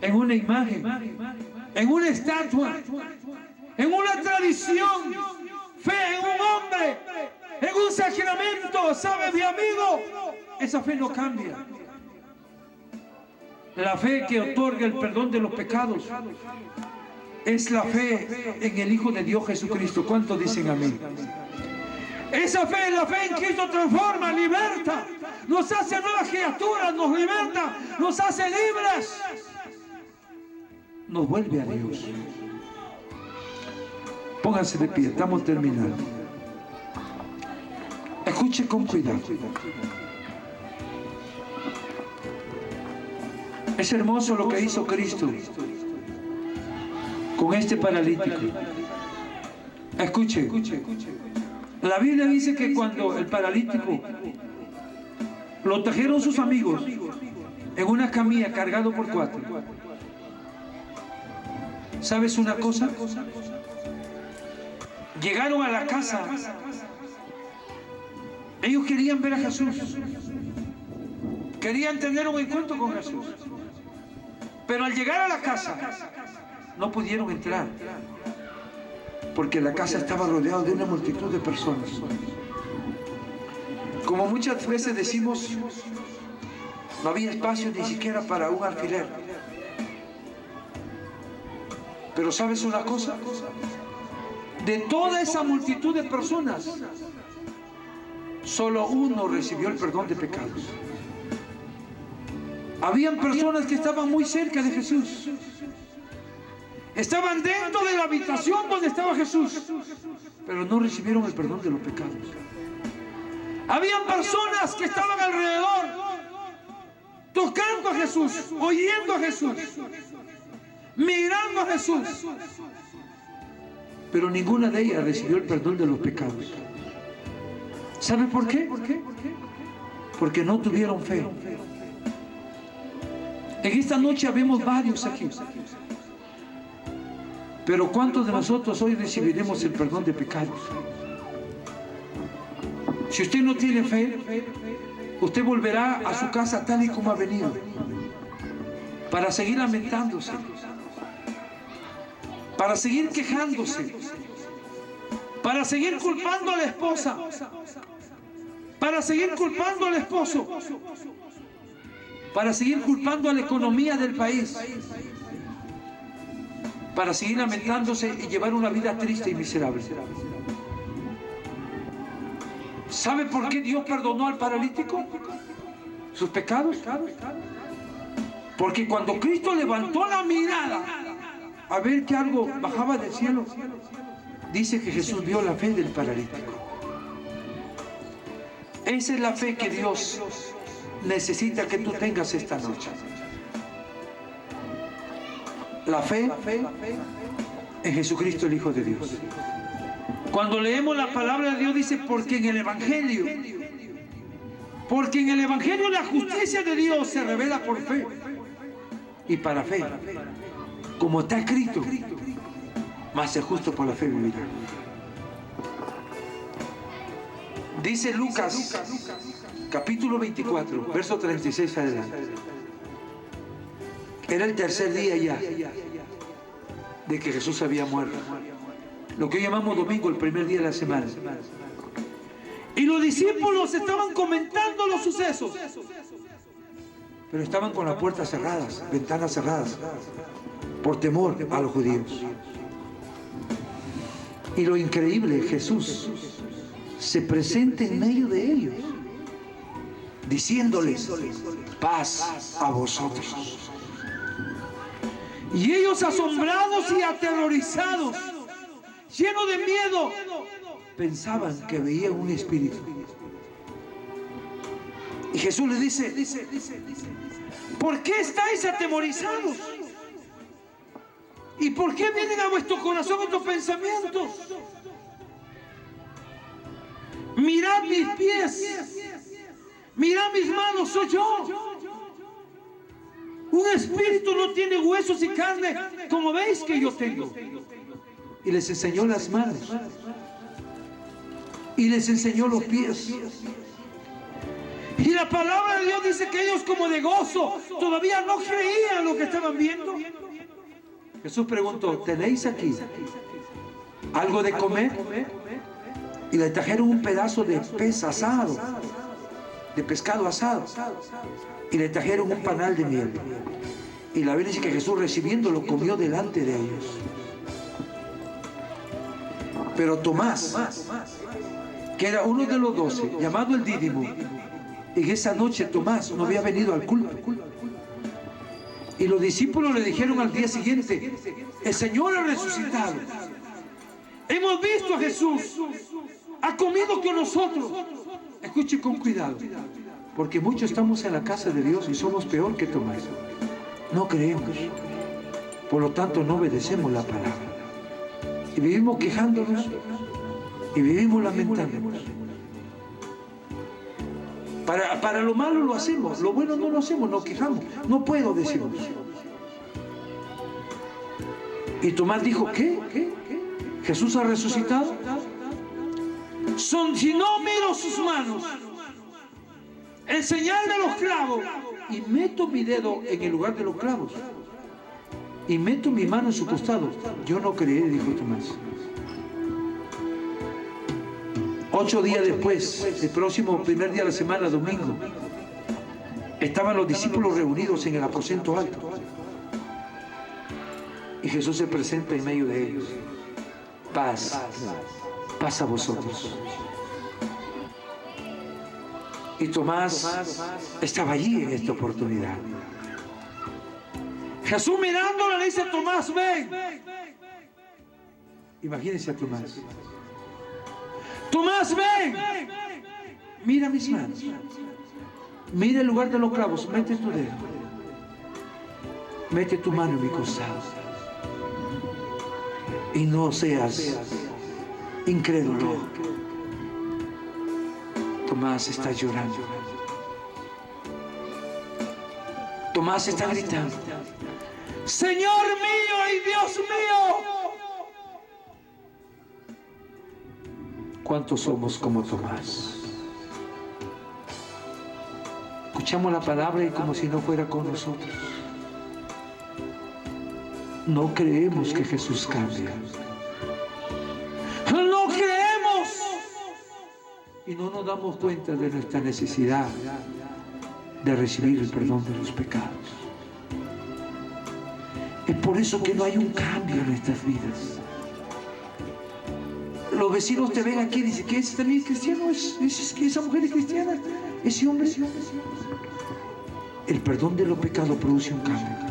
[SPEAKER 1] en una imagen, en una estatua, en una tradición. Fe en un hombre, en un sacramento. ¿Sabe, mi amigo? Esa fe no cambia. La fe que otorga el perdón de los pecados es la fe en el Hijo de Dios Jesucristo. ¿Cuántos dicen amén? Esa fe, la fe en Cristo transforma, liberta, nos hace nuevas criaturas, nos liberta, nos hace libres, nos vuelve a Dios. Pónganse de pie, estamos terminando. Escuche con cuidado. Es hermoso lo que hizo Cristo con este paralítico. Escuche. La Biblia dice que cuando el paralítico Lo trajeron sus amigos en una camilla cargado por 4. ¿Sabes una cosa? Llegaron a la casa. Ellos querían ver a Jesús. Querían tener un encuentro con Jesús. Pero al llegar a la casa, no pudieron entrar. Porque la casa estaba rodeada de una multitud de personas. Como muchas veces decimos, no había espacio ni siquiera para un alfiler. Pero ¿sabes una cosa? De toda esa multitud de personas, solo uno recibió el perdón de pecados. Habían personas que estaban muy cerca de Jesús. Estaban dentro de la habitación donde estaba Jesús, pero no recibieron el perdón de los pecados. Habían personas que estaban alrededor, tocando a Jesús, oyendo a Jesús, mirando a Jesús, pero ninguna de ellas recibió el perdón de los pecados. ¿Sabe por qué? Porque no tuvieron fe. En esta noche habemos varios aquí. Pero ¿cuántos de nosotros hoy recibiremos el perdón de pecados? Si usted no tiene fe, usted volverá a su casa tal y como ha venido, para seguir lamentándose, para seguir quejándose, para seguir culpando a la esposa, para seguir culpando al esposo, para seguir culpando a la economía del país, para seguir lamentándose y llevar una vida triste y miserable. ¿Sabe por qué Dios perdonó al paralítico sus pecados? Porque cuando Cristo levantó la mirada a ver que algo bajaba del cielo, dice que Jesús vio la fe del paralítico. Esa es la fe que Dios necesita que tú tengas esta noche. La fe en Jesucristo, el Hijo de Dios. Cuando leemos la palabra de Dios dice, porque en el Evangelio la justicia de Dios se revela por fe y para fe, como está escrito, mas el justo por la fe vivirá. Dice Lucas capítulo 24 verso 36 adelante. Era el tercer día ya de que Jesús había muerto, lo que hoy llamamos domingo, el primer día de la semana. Y los discípulos estaban comentando los sucesos, pero estaban con las puertas cerradas, ventanas cerradas, por temor a los judíos. Y lo increíble, Jesús se presenta en medio de ellos, diciéndoles, paz a vosotros. Y ellos, asombrados y aterrorizados, llenos de miedo, pensaban que veían un espíritu. Y Jesús les dice, ¿por qué estáis atemorizados? ¿Y por qué vienen a vuestro corazón estos pensamientos? Mirad mis pies, mirad mis manos, soy yo. Un espíritu no tiene huesos y carne, como veis que yo tengo. Y les enseñó las manos, y les enseñó los pies. Y la palabra de Dios dice que ellos, como de gozo, todavía no creían lo que estaban viendo. Jesús preguntó, ¿tenéis aquí algo de comer? Y le trajeron un pedazo de pez asado, de pescado asado, y le trajeron un panal de miel. Y la Biblia dice que Jesús, recibiéndolo, comió delante de ellos. Pero Tomás, que era uno de los 12, llamado el Dídimo, en esa noche Tomás no había venido al culto. Y los discípulos le dijeron al día siguiente, el Señor ha resucitado. Hemos visto a Jesús, ha comido con nosotros. Escuche con cuidado, porque muchos estamos en la casa de Dios y somos peor que Tomás. No creemos, por lo tanto no obedecemos la palabra. Y vivimos quejándonos y vivimos lamentándonos. Para lo malo lo hacemos, lo bueno no lo hacemos, nos quejamos. No puedo decirlo. Y Tomás dijo, ¿qué? ¿Jesús ha resucitado? Si no miro sus manos, el señal de los clavos, y meto mi dedo en el lugar de los clavos, y meto mi mano en su costado, yo no creeré, dijo Tomás. 8 días después, el próximo primer día de la semana, domingo, estaban los discípulos reunidos en el aposento alto. Y Jesús se presenta en medio de ellos. Paz, paz a vosotros. Y Tomás estaba allí en esta oportunidad. Jesús mirándolo le dice, Tomás, ven. Imagínense a Tomás. Tomás, ven. Mira mis manos. Mira el lugar de los clavos. Mete tu dedo. Mete tu mano en mi costado. Y no seas incrédulo. Tomás está llorando. Tomás está gritando, Señor mío y Dios mío. ¿Cuántos somos como Tomás? Escuchamos la palabra y como si no fuera con nosotros. No creemos que Jesús cambie. No creemos. Y no nos damos cuenta de nuestra necesidad de recibir el perdón de los pecados. Es por eso que no hay un cambio en nuestras vidas. Los vecinos te ven aquí y dicen que ese también es cristiano, es que esa mujer es cristiana, ese hombre. El perdón de los pecados produce un cambio.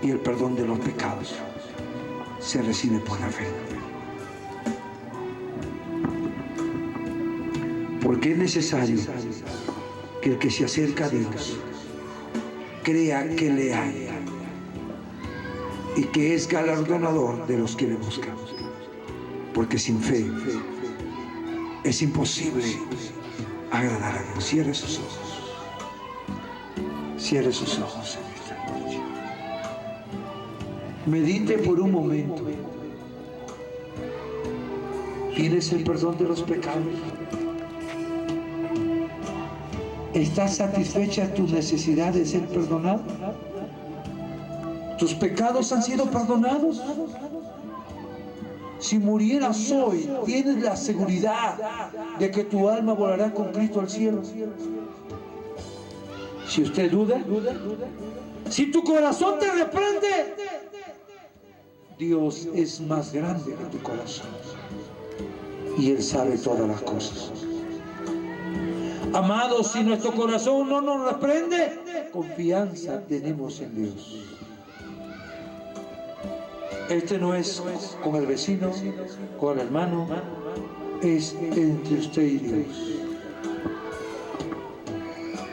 [SPEAKER 1] Y el perdón de los pecados se recibe por la fe. Porque es necesario que el que se acerca a Dios crea que le hay y que es galardonador de los que le buscan. Porque sin fe es imposible agradar a Dios. Cierre sus ojos. Cierre sus ojos en esta noche. Medite por un momento. ¿Tienes el perdón de los pecados? ¿Estás satisfecha de tus necesidades de ser perdonado? ¿Tus pecados han sido perdonados? Si murieras hoy, ¿tienes la seguridad de que tu alma volará con Cristo al cielo? Si usted duda, si tu corazón te reprende, Dios es más grande que tu corazón y Él sabe todas las cosas. Amados, si nuestro corazón no nos reprende, confianza tenemos en Dios. Este no es con el vecino, con el hermano, es entre usted y Dios.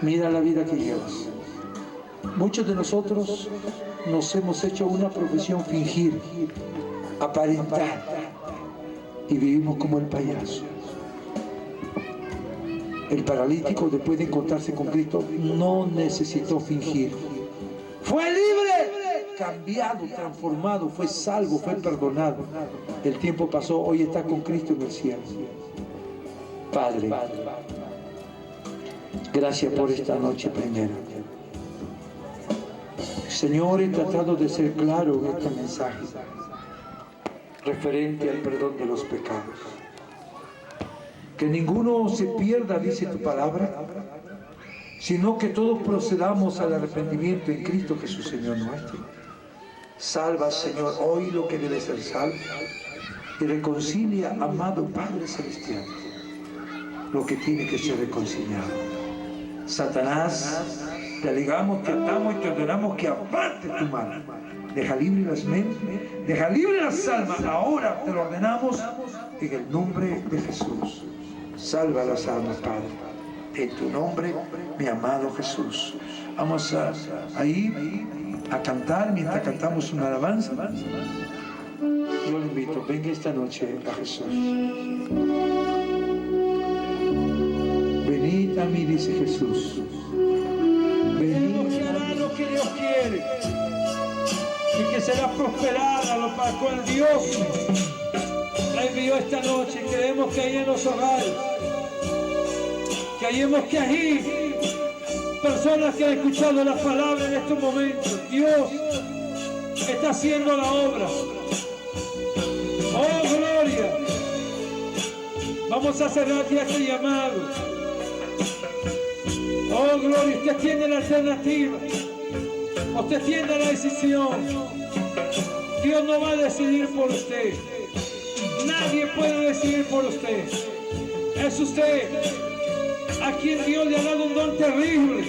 [SPEAKER 1] Mira la vida que llevas. Muchos de nosotros nos hemos hecho una profesión fingir, aparentar, y vivimos como el payaso. El paralítico, después de encontrarse con Cristo, no necesitó fingir. Fue libre, cambiado, transformado, fue salvo, fue perdonado. El tiempo pasó, hoy está con Cristo en el cielo. Padre, gracias por esta noche primera. Señor, he tratado de ser claro en este mensaje referente al perdón de los pecados. Que ninguno se pierda, dice tu palabra, sino que todos procedamos al arrepentimiento en Cristo Jesús, Señor nuestro. Salva, Señor, hoy lo que debe ser salvo y reconcilia, amado Padre Celestial, lo que tiene que ser reconciliado. Satanás, te alegamos, te atamos y te ordenamos que aparte tu mano. Deja libre las mentes, deja libre las almas. Ahora te lo ordenamos en el nombre de Jesús. Salva las almas, Padre. En tu nombre, mi amado Jesús. Vamos a cantar mientras cantamos una alabanza. Yo le invito, venga esta noche a Jesús. a mí, dice Jesús. Venid que hará lo que Dios quiere y que será prosperada lo para cual Dios la envió esta noche. Queremos que ahí en los hogares, que hayamos que allí, personas que han escuchado la palabra en estos momentos, Dios está haciendo la obra. ¡Oh, gloria! Vamos a cerrar ya este llamado. ¡Oh, gloria! Usted tiene la alternativa. Usted tiene la decisión. Dios no va a decidir por usted. Nadie puede decidir por usted. Es usted a quien Dios le ha dado un don terrible.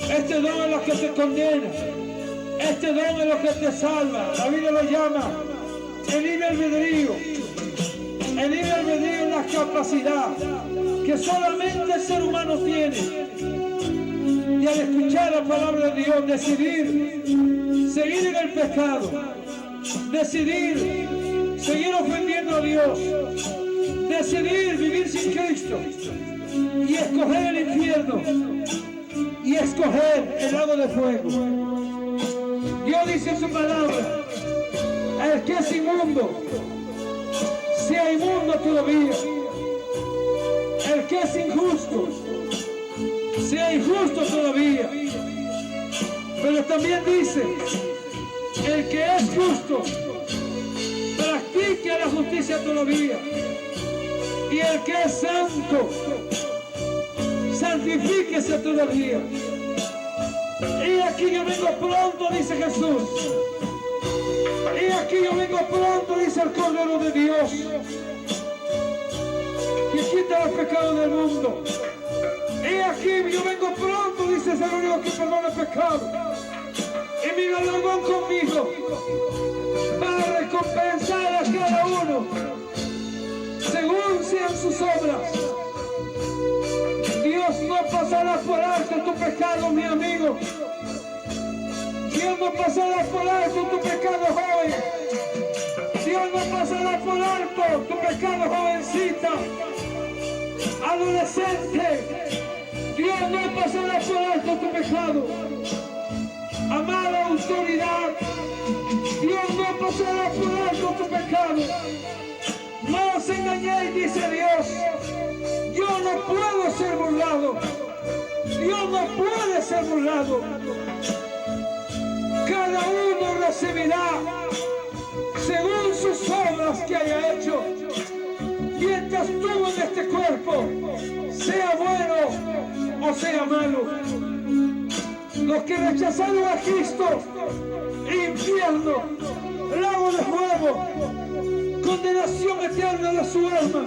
[SPEAKER 1] Este don es lo que te condena. Este don es lo que te salva. La Biblia lo llama el libre albedrío. El libre albedrío es la capacidad que solamente el ser humano tiene. Y al escuchar la palabra de Dios, decidir seguir en el pecado, decidir seguir ofendiendo a Dios, decidir vivir sin Cristo y escoger el infierno y escoger el lago de fuego. Dios dice en su palabra: el que es inmundo, sea inmundo todavía. El que es injusto, sea injusto todavía. Pero también dice: el que es justo, practique la justicia todavía. Y el que es santo, santifíquese todavía. Y aquí yo vengo pronto, dice Jesús. Y aquí yo vengo pronto, dice el Cordero de Dios, que quita los pecados del mundo. Y aquí yo vengo pronto, dice el único que perdona el pecado. Y mi galardón conmigo para recompensar a cada uno según sean sus obras. Dios no pasará por alto tu pecado, mi amigo. Dios no pasará por alto tu pecado, joven. Dios no pasará por alto tu pecado, jovencita, adolescente. Dios no pasará por alto tu pecado. Amada autoridad, Dios no pasará por alto tu pecado. No os engañéis, dice Dios. Yo no puedo ser burlado. Dios no puede ser burlado. Cada uno recibirá según sus obras que haya hecho. Mientras estuvo en este cuerpo, sea bueno o sea malo. Los que rechazaron a Cristo, infierno, lago de fuego, condenación eterna de su alma.